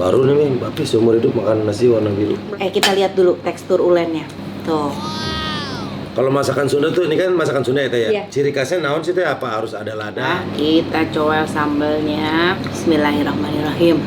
Baru nih Bapi seumur hidup makan nasi warna biru. Kita lihat dulu tekstur ulennya. Tuh. Kalau masakan Sunda tuh, ini kan masakan Sunda ya Teh ya? Iya. Ciri khasnya naon sih Teh? Apa harus ada lada? Nah, kita coel sambelnya. Bismillahirrahmanirrahim.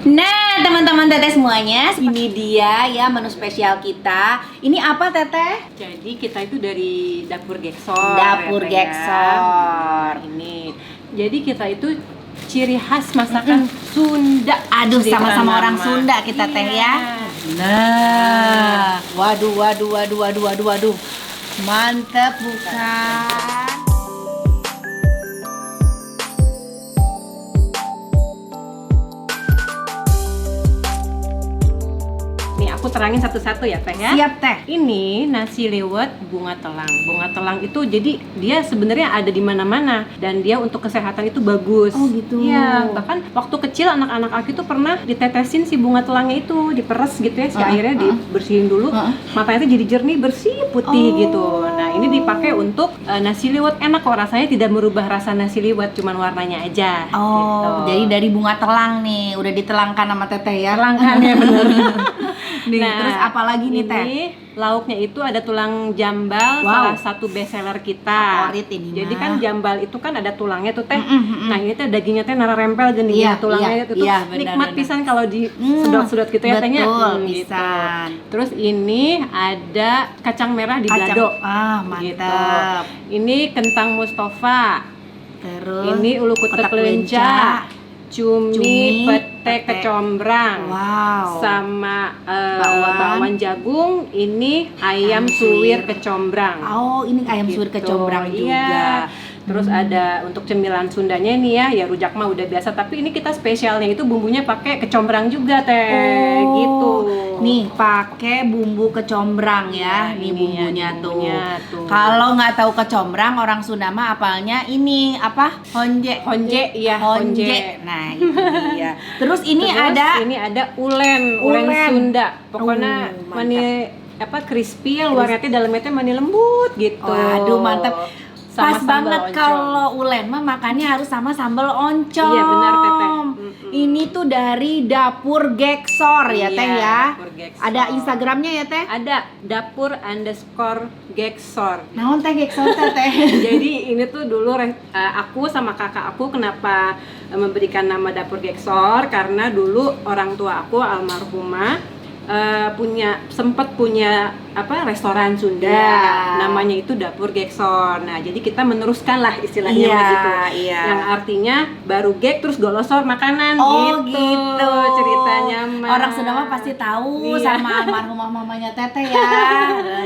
Nah, teman-teman Teteh semuanya, ini dia ya menu spesial kita. Ini apa Teteh? Jadi kita itu dari dapur Geksor. Dapur ya, Teh, Geksor. ya. Ini. Jadi kita itu ciri khas masakan Sunda. Aduh, Di sama-sama mana orang nama. Sunda kita Teh Iya. ya. Nah, waduh. Mantep bukan? Nih aku terangin satu-satu ya Teh ya. Siap Teh. Ini nasi liwet bunga telang. Bunga telang itu jadi dia sebenarnya ada di mana-mana dan dia untuk kesehatan itu bagus. Oh, gitu. Iya, bahkan waktu kecil anak-anak aku itu pernah ditetesin si bunga telangnya itu, diperes gitu ya, si airnya dibersihin dulu. Matanya itu jadi jernih, bersih, putih gitu. Nah, ini dipakai untuk nasi liwet, enak kok rasanya, tidak merubah rasa nasi liwet, cuman warnanya aja. Oh, gitu. jadi dari bunga telang nih, udah ditelangkan sama Teteh ya. Telangkan ya bener. Nih, terus apa lagi nih Teh? Ini lauknya itu ada tulang jambal, Wow. salah satu best seller kita. Favorit ini Jadi mah. kan jambal itu kan ada tulangnya tuh Teh. Nah ini tuh dagingnya Teh nara rempel gini Iya, ya tulangnya iya, itu iya, nikmat benar. pisan kalau di sedot-sedot gitu ya Tehnya. Betul, Gitu. pisan. Terus ini ada kacang merah di balado. Mantap. Gitu. Ini kentang Mustafa. Terus Ini ulu kutek lenca. Cumi, Cumi, pete pete. kecombrang. Wow. Sama Bakwan. bakwan jagung, ini ayam suwir kecombrang. Oh, ini ayam suwir Gitu. kecombrang Iya. juga. Terus ada untuk cemilan Sundanya ini ya rujak mah udah biasa, tapi ini kita spesialnya itu bumbunya pakai kecombrang juga Teh, gitu. Nih, pakai bumbu kecombrang ya. Nih Ini ya, bumbunya tuh. Kalau nggak tahu kecombrang, orang Sunda mah apalnya ini apa? Honje. Honje, iya, honje. Nah, itu dia. Terus ini Terus ada ini ada ulen Ulen. Sunda. Pokoknya Mantap. mani crispy, luarnya teh dalamnya teh mani lembut gitu. Waduh, mantap. Sama Pas sambal banget oncom. kalau ulen mah makannya harus sama sambal oncom. Iya, benar, Teteh. Ini tuh dari dapur Geksor ya Iya, Teh ya. dapur Geksor. Ada Instagramnya ya Teh? Ada dapur_geksor. Naon Teh Geksor Teh? Jadi ini tuh dulu aku sama kakak aku kenapa memberikan nama dapur Geksor, karena dulu orang tua aku almarhumah sempat punya restoran Sunda, Iya. namanya itu dapur Geksor. Nah jadi kita meneruskan lah istilahnya Iya, begitu, iya. yang artinya baru gek terus golosor makanan. Oh gitu ceritanya mah. Orang Sunda mah pasti tahu Iya. sama almarhumah mamanya Teteh ya.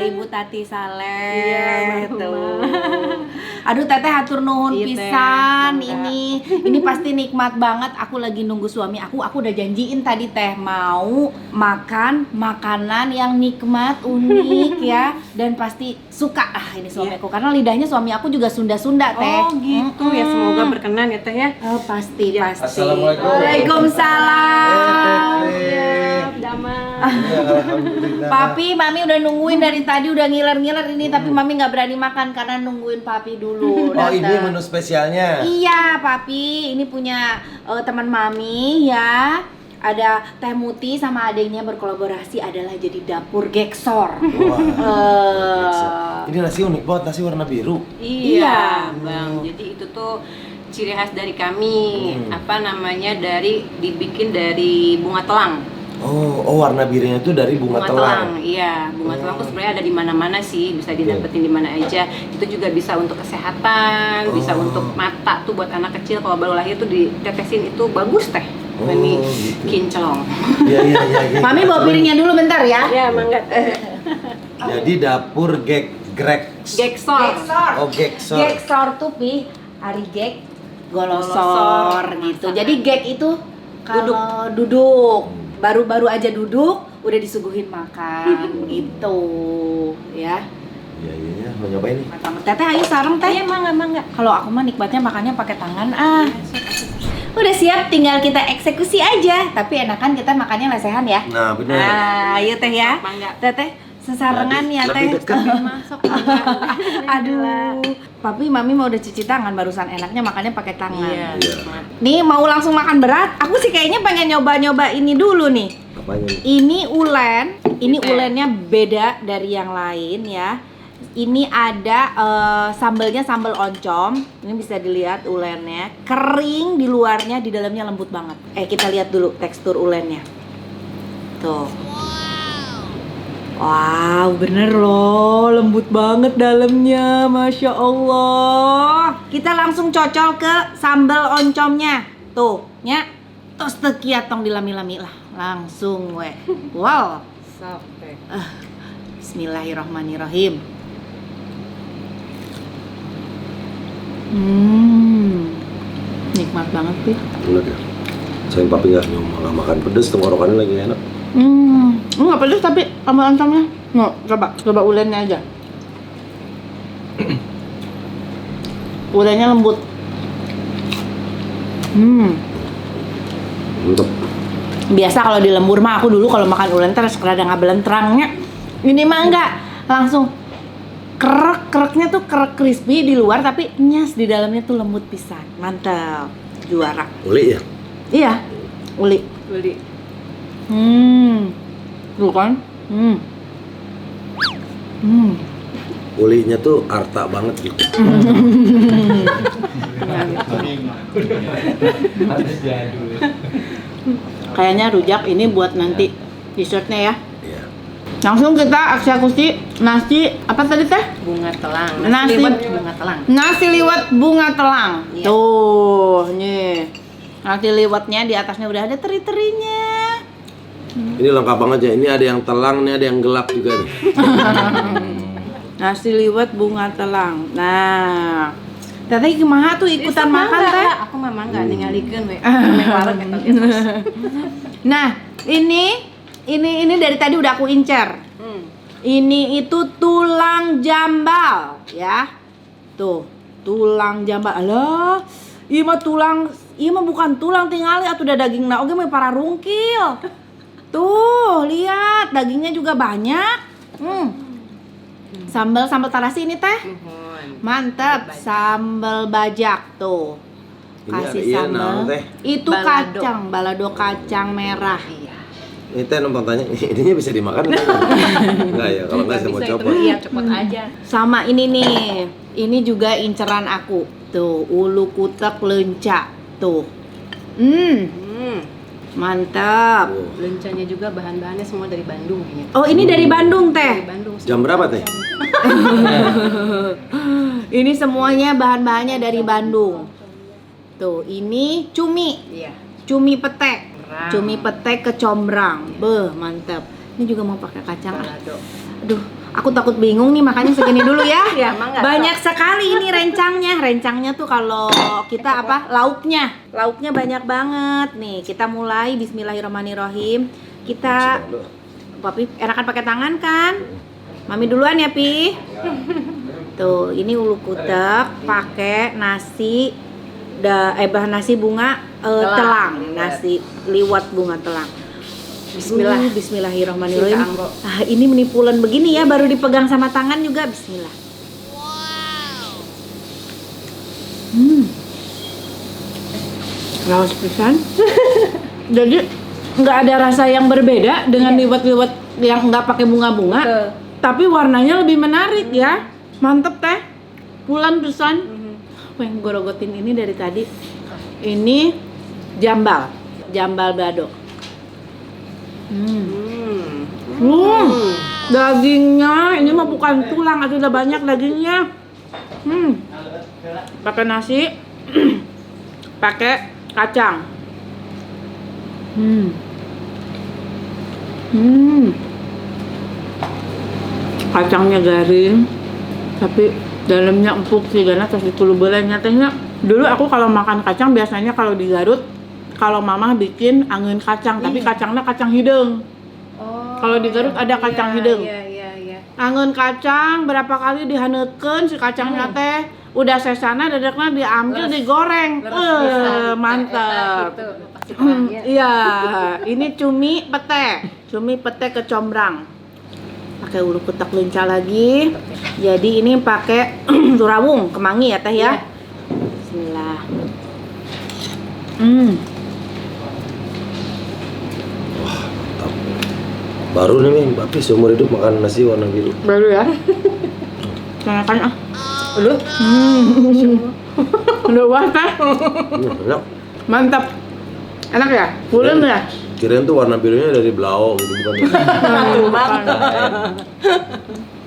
Ibu Tati Saleh. Iya, tuh. almarhumah. Aduh Teteh hatur nuhun Iya, Teh. pisan Enggak. ini pasti nikmat banget. Aku lagi nunggu suami aku udah janjiin tadi Teh mau makan makanan yang nikmat, unik ya, dan pasti suka ini suamiku karena lidahnya suami aku juga Sunda-Sunda Teh. Oh gitu ya, semoga berkenan ya Teh ya. Oh, pasti Ya. pasti. Assalamualaikum. Waalaikumsalam. Siap, damai. Iya, alhamdulillah. Papi, Mami udah nungguin dari tadi udah ngiler-ngiler ini tapi Mami nggak berani makan karena nungguin Papi dulu. Oh, ini dateng. menu spesialnya. Iya, Papi. Ini punya teman Mami ya. Ada Teh Muti sama adiknya berkolaborasi adalah jadi dapur Geksor. Ini nasi unik banget, nasi warna biru. Iya, Bang. Jadi itu tuh ciri khas dari kami. Dibikin dari bunga telang. Oh, warna birunya itu dari bunga telang. Iya, bunga telang tuh sebenarnya ada di mana-mana sih, bisa didapetin di mana aja. Itu juga bisa untuk kesehatan, bisa untuk mata tuh buat anak kecil kalau baru lahir tuh ditetesin itu bagus Teh. Ini gitu. kinclong. Iya. Mami bawa piringnya dulu bentar ya. Ya, mangga. Jadi dapur Geksor. Geksor. Oh, Geksor. Geksor tuh Pi, hari gek golosor Golosor, gitu. masakan. Jadi gek itu kalau duduk, baru-baru aja duduk udah disuguhin makan gitu ya. Iya, mau nyobain nih. Teteh ayo sareng teh. Iya, mangga. Kalau aku mah nikmatnya makannya pakai tangan Udah siap, tinggal kita eksekusi aja. Tapi enakan kita makannya lesehan ya. Nah, bener. Ayo teh ya. Mangga. Teteh sesarengan ya teh. Lebih dekat. Masuk. Aduh. Papi, mami mau udah cuci tangan barusan, enaknya makannya pakai tangan. Iya. Iya. Nih mau langsung makan berat? Aku sih kayaknya pengen nyoba-nyoba ini dulu nih. Apanya nih? Ini ulen. Ini Gitu ya? ulennya beda dari yang lain ya. Ini ada sambelnya sambal oncom. Ini bisa dilihat ulennya kering di luarnya, di dalamnya lembut banget. Kita lihat dulu tekstur ulennya. Tuh. Wow, bener loh, lembut banget dalamnya, Masya Allah. Kita langsung cocol ke sambal oncomnya. Tuh, nya. Tos tekiat tong dilami-lami lah. Langsung weh. Wow. Sampai. Bismillahirrahmanirrahim. Nikmat banget sih. Enak ya. Sayang papi nggak makan pedes, tenggorokannya lagi enak. Nggak pedes tapi sambal oncomnya. Nggak, coba ulennya aja. Ulennya lembut. Mantap. Biasa kalau di lembur mah aku dulu kalau makan ulen terus kerada ngabelentrangnya. Ini mah enggak, langsung kereknya tuh kerek crispy di luar tapi nyas di dalamnya tuh lembut pisan. Mantap, juara. Uli ya? Iya, uli. Tuh kan? Ulinya tuh arta banget gitu. Kayaknya rujak ini buat nanti dessertnya ya. Iya. Langsung kita eksekusi nasi apa tadi teh? Bunga telang. Nasi liwet bunga telang. Nasi liwet bunga telang. Iya. Tuh, nih. Nasi liwetnya di atasnya udah ada teri-terinya. Ini lengkap banget ya. Ini ada yang telang, nih ada yang gelap juga nih. Nasi liwet bunga telang. Nah, Teteh kumaha tuh ikutan makan teh? Aku mah mangga ningalikeun we. Mewareg eta terus. Nah, ini dari tadi udah aku incer. Ini itu tulang jambal, ya. Tuh, tulang jambal. Alah, ieu mah tulang, ieu mah bukan tulang tingali atuh da dagingna oge mah para rungkil. Tuh, lihat dagingnya juga banyak. Sambal tarasi ini teh. Mantap, sambal bajak tuh. Ini Kasih ada- iya, sambal. naon teh? Itu Balado. balado kacang merah. Iya. Ini teh numpang tanya, ininya bisa dimakan nggak? Enggak ya, kalau nggak saya mau Bisa itu copot. iya cepot aja. Sama ini nih. Ini juga inceran aku. Tuh, ulu kutek lenca. Tuh. Mantap. Oh. Lencanya juga bahan-bahannya semua dari Bandung kayaknya. Oh, ini dari Bandung, Dari Teh. Bandung. Jam berapa teh? Ini semuanya bahan-bahannya dari Bandung. Tuh, ini cumi. Iya. Cumi petek. Combrang. Cumi petek kecombrang. Beh, mantap. Ini juga mau pakai kacang. Balado. Aduh, aku takut bingung nih, makanya segini dulu ya. Ya, mangga. Banyak sekali ini rencangnya. Rencangnya tuh kalau kita apa? Lauknya. Lauknya banyak banget. Nih, kita mulai bismillahirrahmanirrahim. Kita Papi enakan pakai tangan kan? Mami duluan ya, Pi. Tuh, ini ulu kutek pakai nasi bahan nasi bunga telang, nasi liwet bunga telang. Bismillah. Bismillahirrahmanirrahim. Kita anggo. Ini menipulan begini ya, baru dipegang sama tangan juga. Bismillah. Laos pisan. Jadi nggak ada rasa yang berbeda dengan liwet-liwet yang nggak pakai bunga-bunga, Betul. tapi warnanya lebih menarik ya. Mantep teh. Pulan pisan. Pengen gorogotin ini dari tadi. Ini jambal balado. Dagingnya ini mah bukan tulang, atau udah banyak dagingnya. Pakai nasi, pakai kacang. Kacangnya garing, tapi dalamnya empuk sih, karena kasih kulubelenya tehnya. Dulu aku kalau makan kacang biasanya kalau di Garut, kalau mama bikin angin kacang, tapi kacangnya kacang hidung. Oh, Kalau di Garut ada kacang hidung. Iya. Angeun kacang berapa kali dihaneutkeun si kacangnya teh. Udah sesana dadakna diambil digoreng. Mantap. Gitu, pasti bahagia. Iya, ini cumi pete kecombrang. Pakai ulu kutak lenca lagi. Jadi ini pakai turawung, kemangi ya teh ya. Iya. Bismillah. Baru nih Ming, Papi seumur hidup makan nasi warna biru. Baru ya. Makan ah. Lu? Udah wah teh. Enak. Mantap. Enak ya? Pulen ya? Kirain tuh warna birunya dari belau gitu bukan.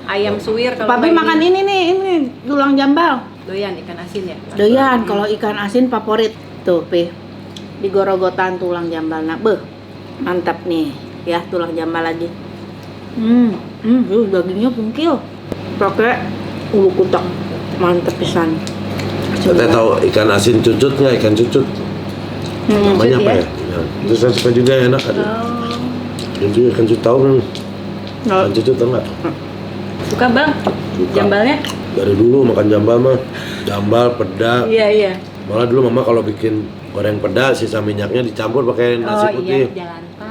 Ayam suwir kalau Papi lagi makan ini nih, ini tulang jambal. doyan ikan asin ya. Doyan, kalau ikan asin favorit. Tuh, Pi. Digorogotan tulang jambalna. Beuh. Mantap nih. Ya, tulang jambal lagi. Dagingnya pungkil. Pakai ulu kutak. Mantap pisan. Saya tahu ikan asin cucut nggak? Ikan cucut. Namanya apa ya? Ya. Itu saya suka juga enak ada. Dan juga ikan cucut tahu kan? Ikan cucut tahu nggak? Suka bang? Suka. Jambalnya? Dari dulu makan jambal mah. Jambal, peda. Iya. Malah dulu mama kalau bikin goreng peda sisa minyaknya dicampur pakai nasi putih. jalan pak.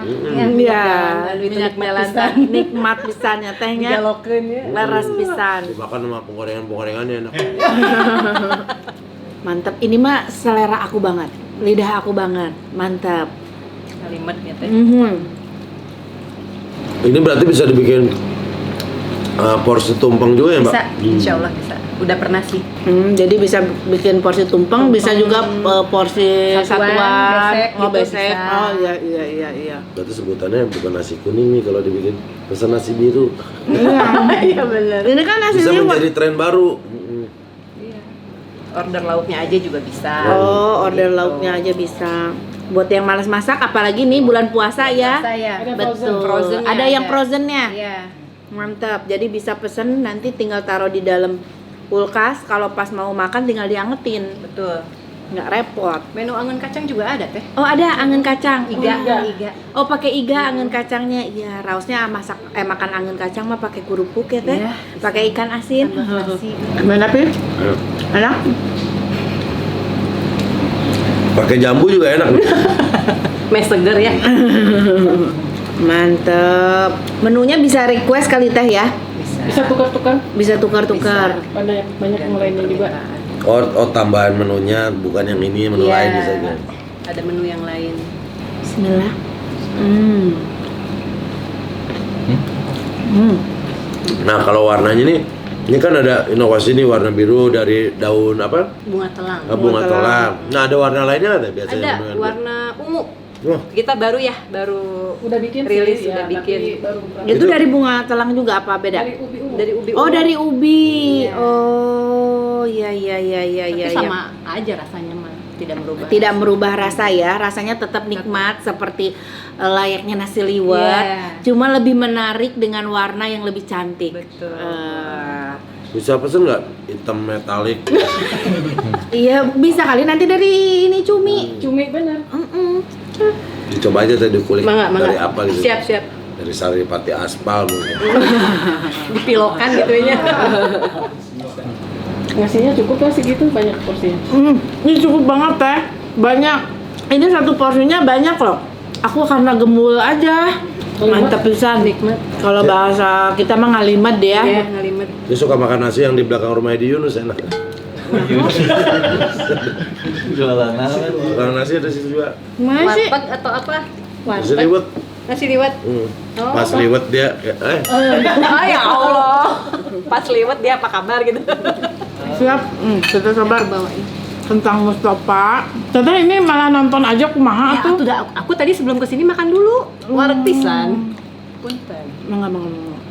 Iya, Lalu itu minyak nikmat jalan pisan. nikmat pisannya tehnya. Digalokeun ya. Leres pisan. Dimakan sama penggorengan-penggorengannya enak. Mantap. Ini mah selera aku banget. Lidah aku banget. Mantap. Kalimat ya teh. Ini berarti bisa dibikin porsi tumpeng juga ya Mbak? Bisa, insya Allah bisa. Udah pernah sih. Jadi bisa bikin porsi tumpeng, bisa juga porsi Satuan, satuan, besek gitu besek. bisa. Oh iya. Berarti sebutannya bukan nasi kuning nih kalau dibikin pesan nasi biru. Iya benar. Ini kan nasi Bisa liwet. menjadi tren baru. Iya. Order lauknya aja juga bisa. Oh, order lauknya aja bisa. Buat yang malas masak, apalagi nih bulan puasa ya. Saya. Betul. Frozen-nya Ada yang ada. frozennya. Iya. Mantap. Jadi bisa pesen nanti tinggal taruh di dalam kulkas. Kalau pas mau makan tinggal diangetin. Betul. Nggak repot. Menu angen kacang juga ada teh. Oh ada angin kacang. Iga. Oh pakai iga angin kacangnya. Iya, rausnya makan angin kacang mah pakai kerupuk ya teh. Iya, Pakai ikan asin. Tambah nasi. Gimana Pi? Ayo. Enak? Pakai jambu juga enak. Mes seger ya. Mantep. Menunya bisa request kali teh ya. Bisa tukar-tukar, Bisa tukar-tukar. banyak yang lainnya juga. Oh, tambahan menunya bukan yang ini, menu Iya. lain bisa aja. Ada menu yang lain. Bismillah. Nah kalau warnanya nih, ini kan ada inovasi nih warna biru dari daun apa? Bunga telang. Bunga telang. Nah ada warna lainnya nggak biasanya? Ada menu yang- warna ungu. Wah, Kita baru Udah bikin rilis, sih, udah ya, bikin. tapi baru berapa- Itu dari bunga telang juga apa beda? dari ubi ungu. Dari ubi. Oh ungu. dari ubi. Iya. Oh iya. Tapi sama aja rasanya mah, tidak berubah. Tidak merubah rasa ya, rasanya tetap nikmat seperti layaknya nasi liwet. Iya. Cuma lebih menarik dengan warna yang lebih cantik. Betul. bisa pesen nggak hitam metalik? Iya bisa kali nanti dari ini cumi. Cumi bener. Dicoba aja tadi kulik Mangga. dari apa gitu? Siap. Dari saripati aspal mungkin. Dipilokan gitu ya. Nasinya cukup lah segitu, banyak porsinya. Ini cukup banget teh, banyak. Ini satu porsinya banyak loh. Aku karena gembul aja. Mantap pisan. Nikmat. Kalau bahasa kita mah ngalimat deh ya. Iya, ngalimet. Dia suka makan nasi yang di belakang rumah Edi Yunus enak. Jualan apa? Belakang nasi ada situ juga. Masih. Warteg atau apa? Nasi liwet. Nasi liwet. Oh, Pas liwet dia Oh ya Allah. Pas liwet dia apa kabar gitu. Siap. Kita coba Bawain. tentang Mustafa. Teteh ini malah nonton aja kumaha Ya, tuh. aku tadi sebelum kesini makan dulu. Warteg pisan. Punten. Mangga.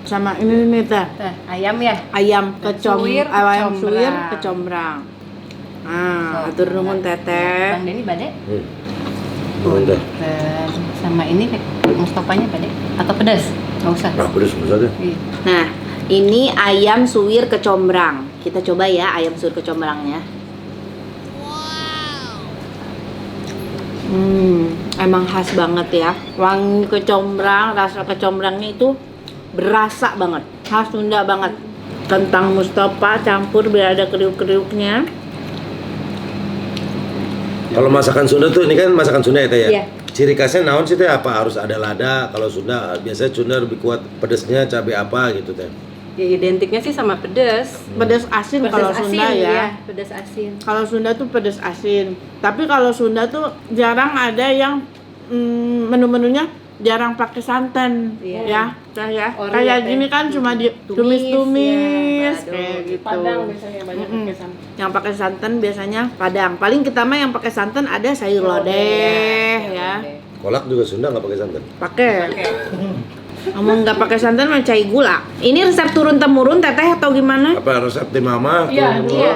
Sama ini nih teh. Teh, ayam ya? Ayam Suwir, ayam suwir kecombrang. kecombrang. Ah, atur nuhun teteh. Bang Denny bade? udah. Sama ini Mustafanya bade? Atau pedas? Nggak usah. Nah, pedes aja. Iya. Nah, ini ayam suwir kecombrang. Kita coba ya ayam suwir kecombrangnya. Emang khas banget ya. Wangi kecombrang, rasa kecombrangnya itu berasa banget. Khas Sunda banget. Kentang Mustafa campur biar ada kriuk-kriuknya. Kalau masakan Sunda tuh, ini kan masakan Sunda ya Teh ya? Iya. Ciri khasnya naon sih Teh? Apa harus ada lada? Kalau Sunda biasanya Sunda lebih kuat pedesnya cabai apa gitu Teh? Ya identiknya sih sama pedas. Pedas asin kalau Sunda ya. Pedas asin. Kalau Sunda tuh pedas asin. Tapi kalau Sunda tuh jarang ada yang menu-menunya jarang pakai santan, Iya. ya, Teh ya. Ori Kayak ya, Teh. gini kan cuma ditumis-tumis ya, kayak gitu. Padang biasanya banyak pakai santan. Yang pakai santan biasanya Padang. Paling kita mah yang pakai santan ada sayur lodeh ya. Kolak juga Sunda nggak pakai santan? Pakai. Ngomong nggak pakai santan mah cai gula. Ini resep turun temurun Teteh atau gimana? Apa resep di Mama? Iya, Tuh, iya.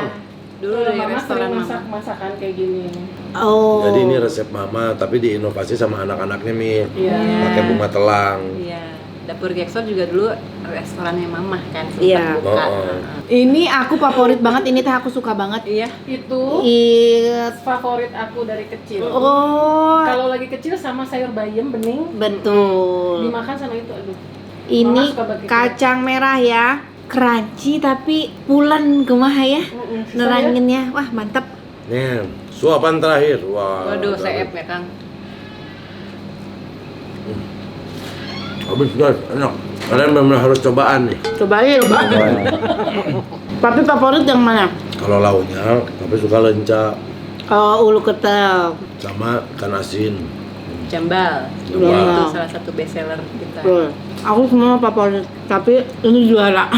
Dulu Kalau dari mama restoran sering mama. masakan kayak gini. Oh. Jadi ini resep Mama, tapi diinovasi sama anak-anaknya nih. Iya. Pakai bunga telang. Iya. Dapur Geksor juga dulu restorannya mama kan. sempat Iya. buka. Oh. Ini aku favorit banget, ini Teh aku suka banget. Iya. Itu favorit aku dari kecil. Oh, Kalau lagi kecil sama sayur bayam bening betul. dimakan sama itu, aduh. Ini Mama suka banget. kacang merah ya, crunchy tapi pulen kumaha ya, neranginnya. Wah mantap. Nih, suapan terakhir. Wah. Waduh, udah, seep ya Kang. Habis guys, enak. Kalian benar harus cobaan nih. Cobain. Tapi favorit yang mana? Kalau lauknya, tapi suka lenca Ulu ketel. sama ikan asin. Jambal. Jambal. Iya, itu salah satu best seller kita. Betul. Aku semua favorit, tapi ini juara.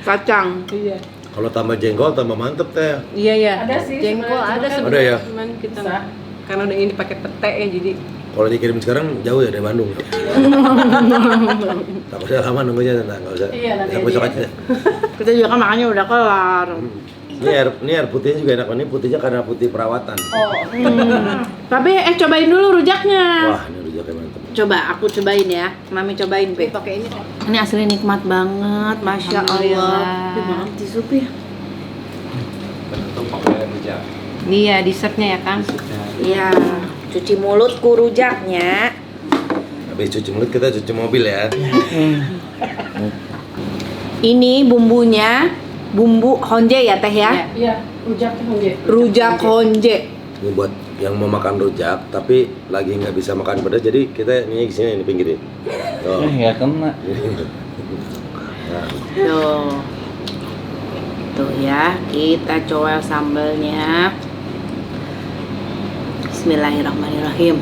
Kacang. Iya. Kalau tambah jengkol tambah mantep Teh. Iya ya. Ada sih Jengkol sebenarnya, ada cuman sebenarnya. Ada ya? Cuman kita Bisa. karena udah ini pakai pete ya jadi Kalau dikirim sekarang jauh ya dari Bandung. Takutnya lama nunggunya nggak usah. Iya, nanti Ya, besok aja. aja. Kita juga kan makannya udah kelar. Ini air putihnya juga enak. Ini putihnya karena putih perawatan. Oh. Tapi cobain dulu rujaknya. Wah, ini rujaknya mantep. Coba aku cobain ya. Mami cobain, Be. pakai ini. Ini asli nikmat banget, Masya Allah. Alhamdulillah. Ini banget tisu, ya. Bentuk pakai rujak. Iya, dessertnya ya Kang. Iya, cuci mulutku rujaknya. Habis cuci mulut kita cuci mobil ya. Ini bumbunya, bumbu honje ya Teh ya? Iya, rujak honje. Rujak honje. Ini buat yang mau makan rujak tapi lagi nggak bisa makan pedas, jadi kita ini di sini ini pinggirin. Tuh. Nggak kena. Nah, Tuh. Tuh ya, kita coba sambelnya. Bismillahirrahmanirrahim.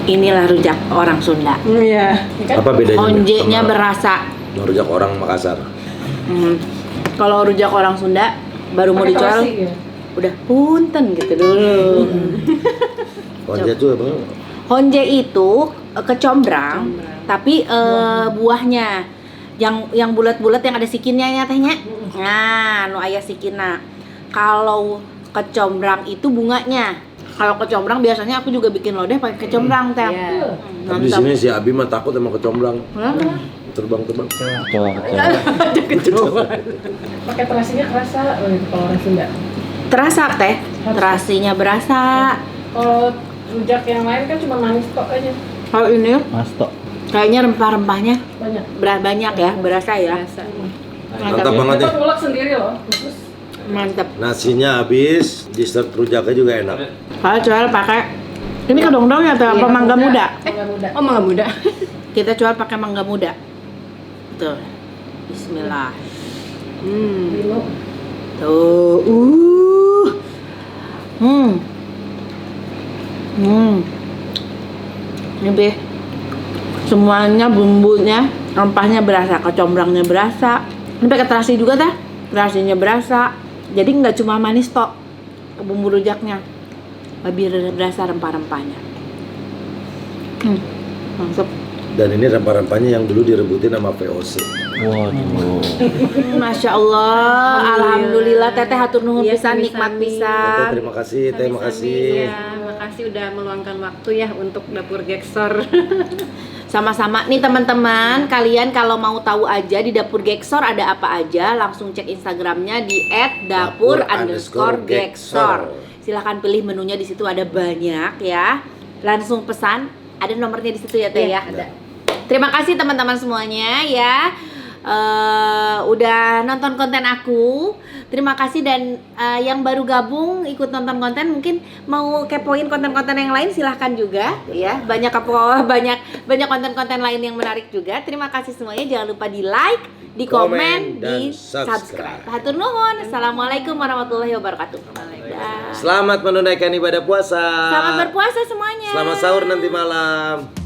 Inilah rujak orang Sunda. Iya. apa bedanya? Honjenya sama berasa. rujak orang Makassar? Kalau rujak orang Sunda baru mau Pakai dijual, terasi, ya? udah punten gitu dulu. Honje tuh apa? Honje itu kecombrang, tapi buahnya yang bulat-bulat yang ada sikinnya ya Tehnya. Nah, nu aya sikina. Kalau kecombrang itu bunganya. Kalau kecombrang biasanya aku juga bikin lodeh pakai kecombrang Teh. Iya. Tapi di sini si Abi mah takut sama kecombrang. Terbang. Pakai terasinya kerasa kalau orang Sunda. Terasa Teh, terasinya berasa. Kalau rujak yang lain kan cuma manis kok aja. Kalau ini Mas Tok. kayaknya rempah-rempahnya Banyak. banyak ya, berasa ya. Biasa. Mantap banget Kita nih. ngulek sendiri loh, khusus. Mantap. Nasinya habis, dessert rujaknya juga enak. Kalau jual pakai ini kedong-dong ya atau apa Iya, mangga muda? Mangga muda. Oh, mangga muda. Kita jual pakai mangga muda. Tuh. Bismillah. Lino. Tuh. Ini Be. Semuanya bumbunya, rempahnya berasa, kecombrangnya berasa. Ini pakai terasi juga dah. Terasinya berasa. Jadi nggak cuma manis tok bumbu rujaknya. Lebih berasa rempah-rempahnya. Mantap. Dan ini rempah-rempahnya yang dulu direbutin sama VOC. Waduh. Masya Allah, alhamdulillah Teteh hatur nuhun Iya, pisan, sami-sami. nikmat Teteh, pisan. terima kasih, terima kasih. Ya, makasih udah meluangkan waktu ya untuk dapur Geksor. Sama-sama nih teman-teman, kalian kalau mau tahu aja di Dapur Geksor ada apa aja, langsung cek Instagramnya di @dapur_geksor. Silahkan pilih menunya, di situ ada banyak ya. Langsung pesan Ada nomornya di situ ya Teh Iya, ya. Ada. Terima kasih teman-teman semuanya ya. Udah nonton konten aku. Terima kasih dan yang baru gabung ikut nonton konten mungkin mau kepoin konten-konten yang lain silahkan juga ya. Banyak konten-konten lain yang menarik juga. Terima kasih semuanya. Jangan lupa di like, di komen, dan di subscribe. Hatur nuhun. Assalamualaikum warahmatullahi wabarakatuh. Dah. Selamat menunaikan ibadah puasa. Selamat berpuasa semuanya. Selamat sahur nanti malam.